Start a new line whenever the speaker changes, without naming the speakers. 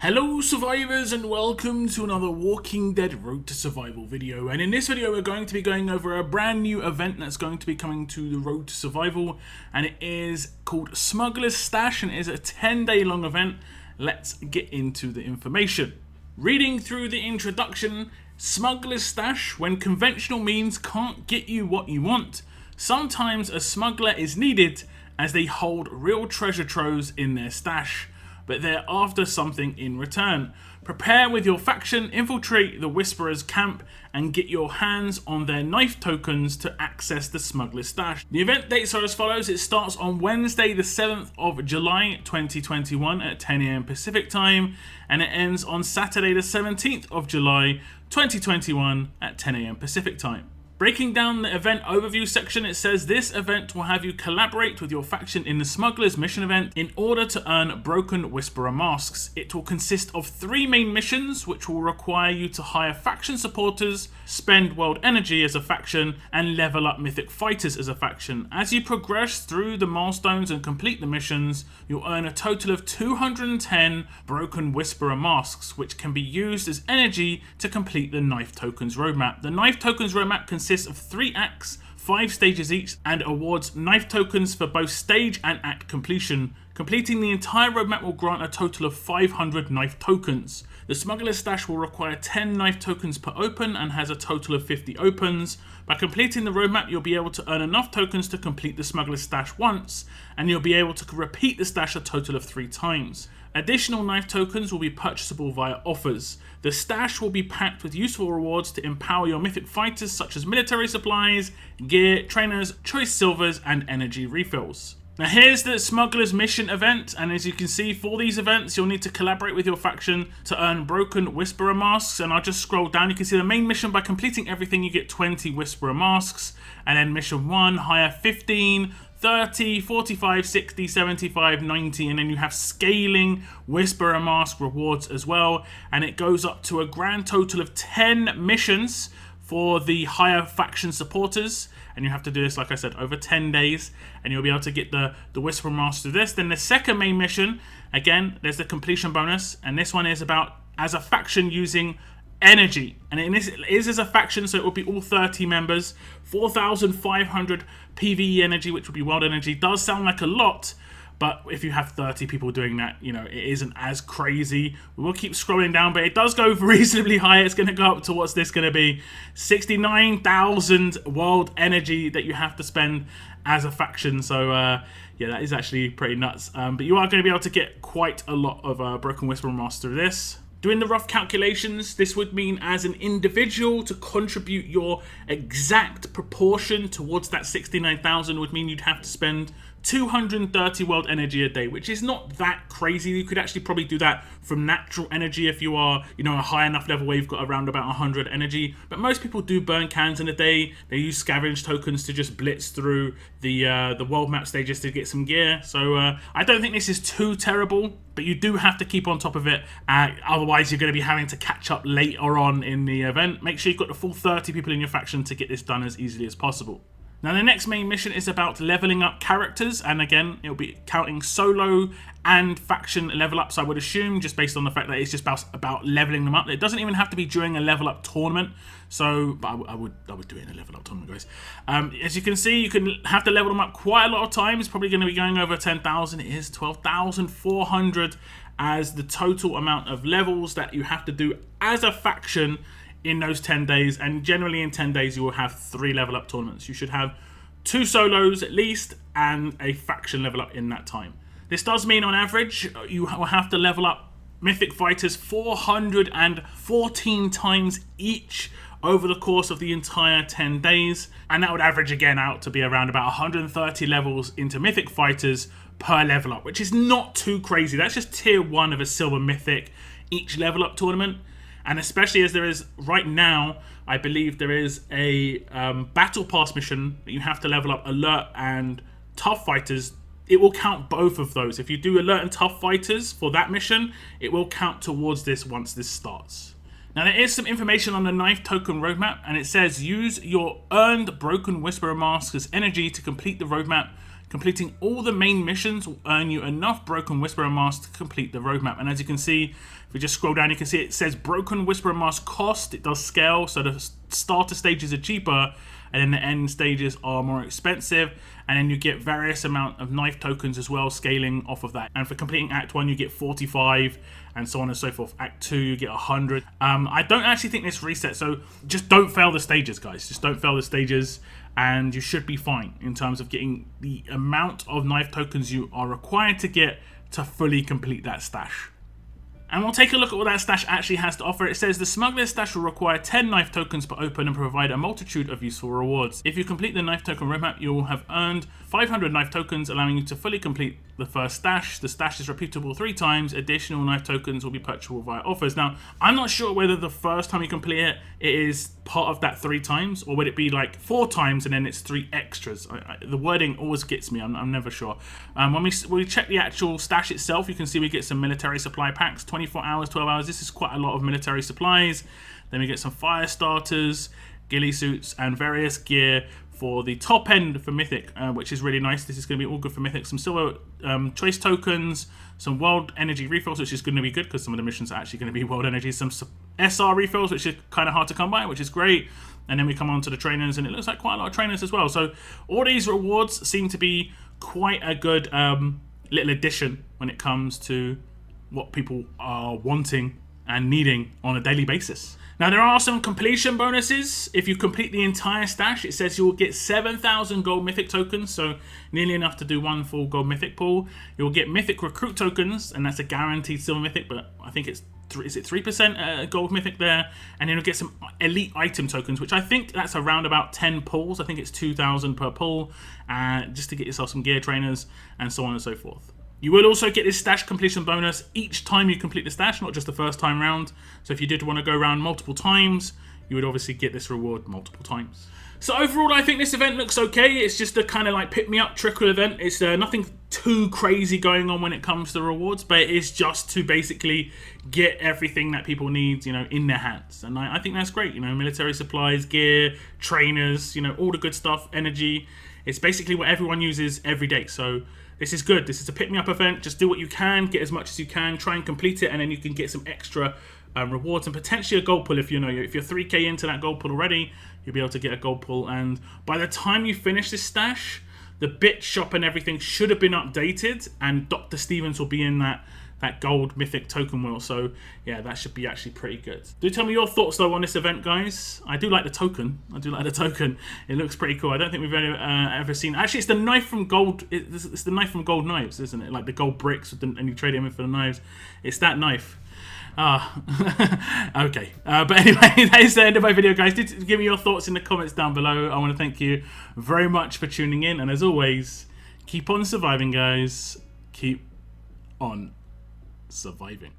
Hello survivors and welcome to another Walking Dead Road to Survival video, and in this video we're going to be going over a brand new event that's going to be coming to the Road to Survival, and it is called Smugglers Stash and it is a 10-day long event. Let's get into the information. Reading through the introduction, Smugglers Stash, when conventional means can't get you what you want, sometimes a smuggler is needed as they hold real treasure troves in their stash, but they're after something in return. Prepare with your faction, infiltrate the Whisperers' camp, and get your hands on their knife tokens to access the Smugglers' Stash. The event dates are as follows. It starts on Wednesday the 7th of July 2021 at 10 AM Pacific time, and it ends on Saturday the 17th of July 2021 at 10 AM Pacific time. Breaking down the event overview section, it says this event will have you collaborate with your faction in the Smugglers mission event in order to earn Broken Whisperer masks. It will consist of 3 main missions, which will require you to hire faction supporters, spend world energy as a faction, and level up mythic fighters as a faction. As you progress through the milestones and complete the missions, you'll earn a total of 210 Broken Whisperer masks, which can be used as energy to complete the Knife Tokens Roadmap. The Knife Tokens Roadmap consists of 3 acts, 5 stages each, and awards knife tokens for both stage and act completion. Completing the entire roadmap will grant a total of 500 knife tokens. The Smuggler's Stash will require 10 knife tokens per open and has a total of 50 opens. By completing the roadmap, you'll be able to earn enough tokens to complete the Smuggler's Stash once, and you'll be able to repeat the stash a total of 3 times. Additional knife tokens will be purchasable via offers. The stash will be packed with useful rewards to empower your mythic fighters, such as military supplies, gear, trainers, choice silvers, and energy refills. Now here's the Smugglers mission event, and as you can see, for these events you'll need to collaborate with your faction to earn Broken Whisperer masks. And I'll just scroll down. You can see the main mission, by completing everything you get 20 Whisperer masks, and then mission 1, hire 15, 30, 45, 60, 75, 90, and then you have scaling Whisperer mask rewards as well, and it goes up to a grand total of 10 missions for the higher faction supporters, and you have to do this, like I said, over 10 days, and you'll be able to get the Whisperer mask through this. Then the second main mission, again, there's the completion bonus, and this one is about as a faction using energy, and in this it is as a faction, so it will be all 30 members. 4,500 PvE energy, which will be world energy. Does sound like a lot, but if you have 30 people doing that, you know, it isn't as crazy. We'll keep scrolling down, but it does go reasonably high. It's going to go up to, what's this going to be, 69,000 world energy that you have to spend as a faction. So yeah, that is actually pretty nuts, but you are going to be able to get quite a lot of Broken Whisperer masks through this. Doing the rough calculations, this would mean as an individual to contribute your exact proportion towards that 69,000 would mean you'd have to spend 230 world energy a day, which is not that crazy. You could actually probably do that from natural energy if you are, you know, a high enough level where you've got around about 100 energy. But most people do burn cans in a day. They use scavenge tokens to just blitz through the world map stages to get some gear. So I don't think this is too terrible, but you do have to keep on top of it. Otherwise, you're going to be having to catch up later on in the event. Make sure you've got the full 30 people in your faction to get this done as easily as possible. Now the next main mission is about leveling up characters, and again it'll be counting solo and faction level ups, I would assume, just based on the fact that it's just about leveling them up. It doesn't even have to be during a level up tournament, so but I would do it in a level up tournament, guys. As you can see, you can have to level them up quite a lot of times. Probably going to be going over 10,000. It is 12,400 as the total amount of levels that you have to do as a faction in those 10 days, and generally in 10 days you will have 3 level up tournaments. You should have 2 solos at least and a faction level up in that time. This does mean on average you will have to level up mythic fighters 414 times each over the course of the entire 10 days, and that would average again out to be around about 130 levels into mythic fighters per level up, which is not too crazy. That's just tier 1 of a silver mythic each level up tournament. And especially as there is right now, I believe there is a battle pass mission that you have to level up alert and tough fighters. It will count both of those. If you do alert and tough fighters for that mission, it will count towards this once this starts. Now there is some information on the knife token roadmap, and it says use your earned Broken Whisperer masks as energy to complete the roadmap. completing all the main missions will earn you enough Broken Whisperer Masks to complete the roadmap. And as you can see, if we just scroll down, you can see it says Broken Whisperer Mask cost. It does scale, so the starter stages are cheaper, and then the end stages are more expensive. And then you get various amount of knife tokens as well, scaling off of that. And for completing Act 1, you get 45, and so on and so forth. Act 2, you get 100. I don't actually think this resets, so just don't fail the stages, guys. Just don't fail the stages, and you should be fine in terms of getting the amount of knife tokens you are required to get to fully complete that stash. And we'll take a look at what that stash actually has to offer. It says the Smugglers Stash will require 10 knife tokens per open and provide a multitude of useful rewards. If you complete the knife token roadmap, you will have earned 500 knife tokens, allowing you to fully complete the first stash. The stash is repeatable 3 times. Additional knife tokens will be purchasable via offers. Now, I'm not sure whether the first time you complete it, it is part of that 3 times, or would it be like 4 times and then it's 3 extras. The wording always gets me. I'm never sure. When we check the actual stash itself, you can see we get some military supply packs, 24 hours, 12 hours. This is quite a lot of military supplies. Then we get some fire starters, ghillie suits, and various gear for the top end for Mythic, which is really nice. This is going to be all good for Mythic. Some silver choice tokens, some world energy refills, which is going to be good because some of the missions are actually going to be world energy. Some SR refills, which is kind of hard to come by, which is great. And then we come on to the trainers, and it looks like quite a lot of trainers as well. So all these rewards seem to be quite a good little addition when it comes to what people are wanting and needing on a daily basis. Now, there are some completion bonuses. If you complete the entire stash, it says you will get 7,000 gold mythic tokens, so nearly enough to do 1 full gold mythic pool. You'll get mythic recruit tokens, and that's a guaranteed silver mythic, but I think it's 3% gold mythic there. And then you'll get some elite item tokens, which I think that's around about 10 pulls. I think it's 2,000 per pull, just to get yourself some gear trainers and so on and so forth. You will also get this stash completion bonus each time you complete the stash, not just the first time round. So if you did want to go around multiple times, you would obviously get this reward multiple times. So overall, I think this event looks okay. It's just a kind of like pick me up trickle event. It's nothing too crazy going on when it comes to rewards, but it is just to basically get everything that people need, in their hands. And I think that's great. Military supplies, gear, trainers, all the good stuff, energy. It's basically what everyone uses every day. So this is good. This is a pick-me-up event. Just do what you can, get as much as you can, try and complete it, and then you can get some extra rewards and potentially a gold pull if you're 3k into that gold pull already, you'll be able to get a gold pull. And by the time you finish this stash, the bit shop and everything should have been updated, and Dr. Stevens will be in that gold mythic token wheel. So yeah, that should be actually pretty good. Do tell me your thoughts though on this event, guys. I do like the token. It looks pretty cool. I don't think we've ever seen. Actually, it's the knife from gold. It's the knife from gold knives, isn't it? Like the gold bricks, and you trade them in for the knives. It's that knife. Okay. But anyway, that is the end of my video, guys. Give me your thoughts in the comments down below. I want to thank you very much for tuning in, and as always, keep on surviving, guys. Keep on surviving.